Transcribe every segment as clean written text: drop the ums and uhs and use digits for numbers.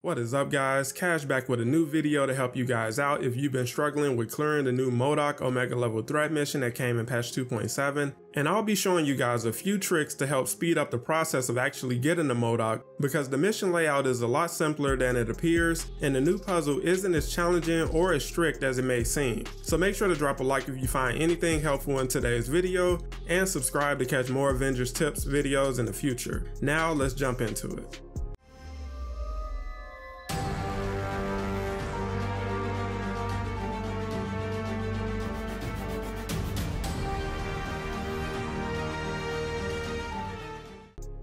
What is up guys, Cash back with a new video to help you guys out if you've been struggling with clearing the new MODOK Omega level threat mission that came in patch 2.7, and I'll be showing you guys a few tricks to help speed up the process of actually getting the MODOK, because the mission layout is a lot simpler than it appears, and the new puzzle isn't as challenging or as strict as it may seem. So make sure to drop a like if you find anything helpful in today's video, and subscribe to catch more Avengers tips videos in the future. Now let's jump into it.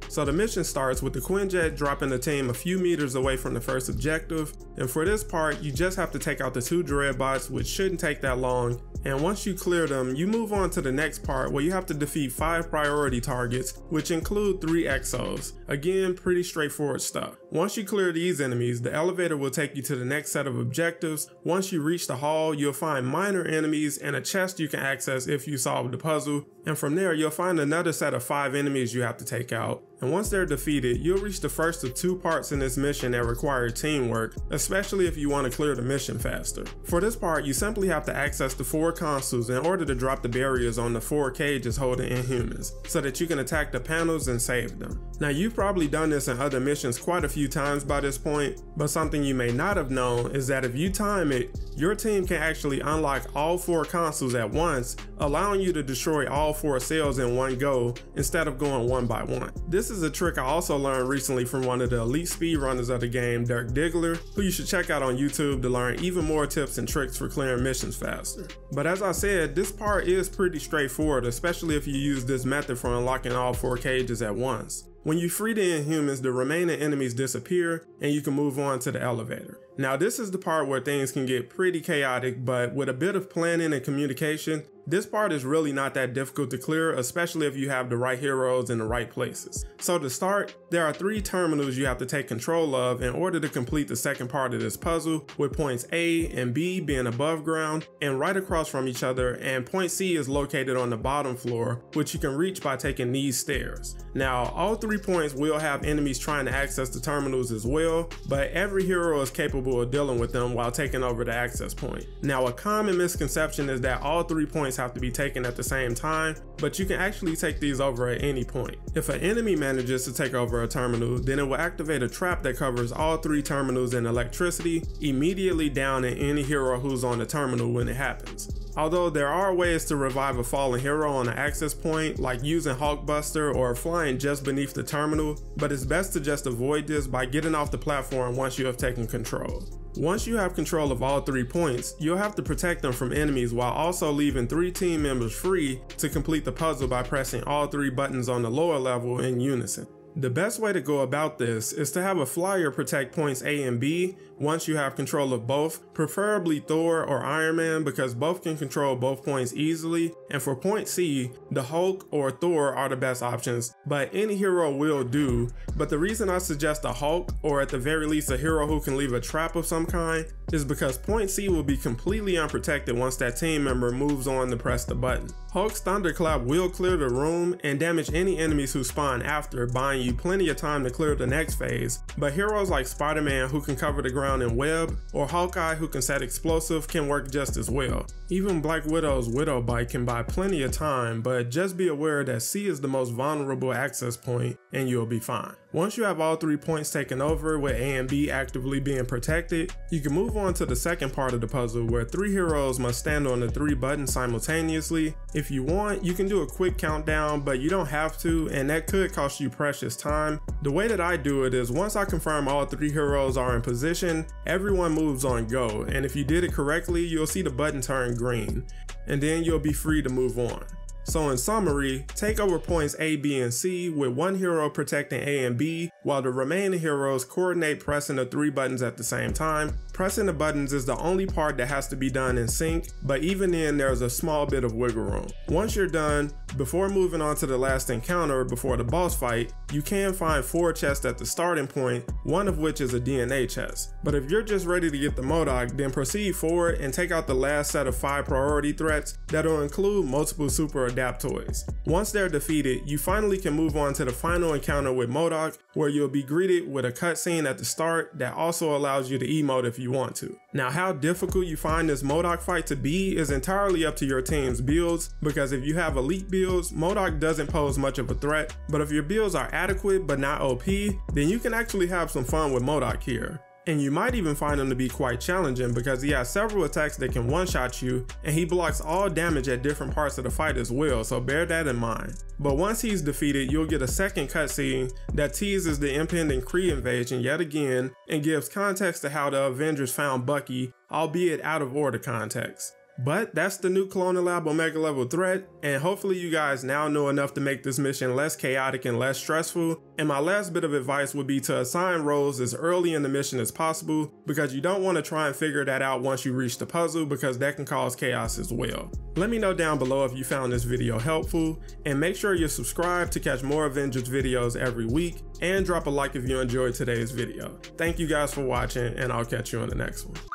So the mission starts with the Quinjet dropping the team a few meters away from the first objective, and for this part you just have to take out the 2 Dreadbots, which shouldn't take that long, and once you clear them you move on to the next part where you have to defeat 5 priority targets, which include 3 Exos. Again, pretty straightforward stuff. Once you clear these enemies, the elevator will take you to the next set of objectives. Once you reach the hall, you'll find minor enemies and a chest you can access if you solve the puzzle, and from there you'll find another set of 5 enemies you have to take out. And once they're defeated, you'll reach the first of 2 parts in this mission that require teamwork, especially if you want to clear the mission faster. For this part, you simply have to access the 4 consoles in order to drop the barriers on the 4 cages holding Inhumans, so that you can attack the panels and save them. Now you've probably done this in other missions quite a few times by this point, but something you may not have known is that if you time it, your team can actually unlock all 4 consoles at once, allowing you to destroy all 4 cells in one go instead of going one by one. This is a trick I also learned recently from one of the elite speedrunners of the game, Dirk Diggler, who you should check out on YouTube to learn even more tips and tricks for clearing missions faster. But as I said, this part is pretty straightforward, especially if you use this method for unlocking all 4 cages at once. When you free the Inhumans, the remaining enemies disappear and you can move on to the elevator. Now this is the part where things can get pretty chaotic, but with a bit of planning and communication, this part is really not that difficult to clear, especially if you have the right heroes in the right places. So to start, there are 3 terminals you have to take control of in order to complete the second part of this puzzle, with points A and B being above ground and right across from each other, and point C is located on the bottom floor, which you can reach by taking these stairs. Now all 3 points will have enemies trying to access the terminals as well, but every hero is capable of dealing with them while taking over the access point. Now a common misconception is that all 3 points have to be taken at the same time, but you can actually take these over at any point. If an enemy manages to take over a terminal, then it will activate a trap that covers all 3 terminals in electricity, immediately downing any hero who's on the terminal when it happens. Although there are ways to revive a fallen hero on an access point, like using Hulkbuster or flying just beneath the terminal, but it's best to just avoid this by getting off the platform once you have taken control. Once you have control of all 3 points, you'll have to protect them from enemies while also leaving 3 team members free to complete the puzzle by pressing all 3 buttons on the lower level in unison. The best way to go about this is to have a flyer protect points A and B once you have control of both, preferably Thor or Iron Man, because both can control both points easily, and for point C, the Hulk or Thor are the best options, but any hero will do. But the reason I suggest a Hulk, or at the very least a hero who can leave a trap of some kind, is because point C will be completely unprotected once that team member moves on to press the button. Hulk's Thunderclap will clear the room and damage any enemies who spawn after, buying you plenty of time to clear the next phase, but heroes like Spider-Man, who can cover the ground in web, or Hawkeye, who can set explosive, can work just as well. Even Black Widow's Widow Bite can buy plenty of time, but just be aware that C is the most vulnerable access point and you'll be fine. Once you have all 3 points taken over with A and B actively being protected, you can move on to the second part of the puzzle where 3 heroes must stand on the 3 buttons simultaneously. If you want, you can do a quick countdown, but you don't have to, and that could cost you precious time. The way that I do it is once I confirm all 3 heroes are in position, everyone moves on go, and if you did it correctly, you'll see the button turn green, and then you'll be free to move on. So in summary, take over points A, B, and C with 1 hero protecting A and B, while the remaining heroes coordinate pressing the 3 buttons at the same time. Pressing the buttons is the only part that has to be done in sync, but even then there's a small bit of wiggle room. Once you're done, before moving on to the last encounter before the boss fight, you can find 4 chests at the starting point, one of which is a DNA chest. But if you're just ready to get the MODOK, then proceed forward and take out the last set of 5 priority threats that'll include multiple super Adaptoids. Once they're defeated, you finally can move on to the final encounter with MODOK, where you'll be greeted with a cutscene at the start that also allows you to emote if you want to. Now, how difficult you find this MODOK fight to be is entirely up to your team's builds, because if you have elite builds, MODOK doesn't pose much of a threat, but if your builds are adequate but not OP, then you can actually have some fun with MODOK here. And you might even find him to be quite challenging because he has several attacks that can one-shot you, and he blocks all damage at different parts of the fight as well, so bear that in mind. But once he's defeated, you'll get a second cutscene that teases the impending Kree invasion yet again and gives context to how the Avengers found Bucky, albeit out of order context. But that's the new Clonal Lab Omega level threat, and hopefully you guys now know enough to make this mission less chaotic and less stressful. And my last bit of advice would be to assign roles as early in the mission as possible, because you don't want to try and figure that out once you reach the puzzle, because that can cause chaos as well. Let me know down below if you found this video helpful, and make sure you're subscribed to catch more Avengers videos every week, and drop a like if you enjoyed today's video. Thank you guys for watching, and I'll catch you in the next one.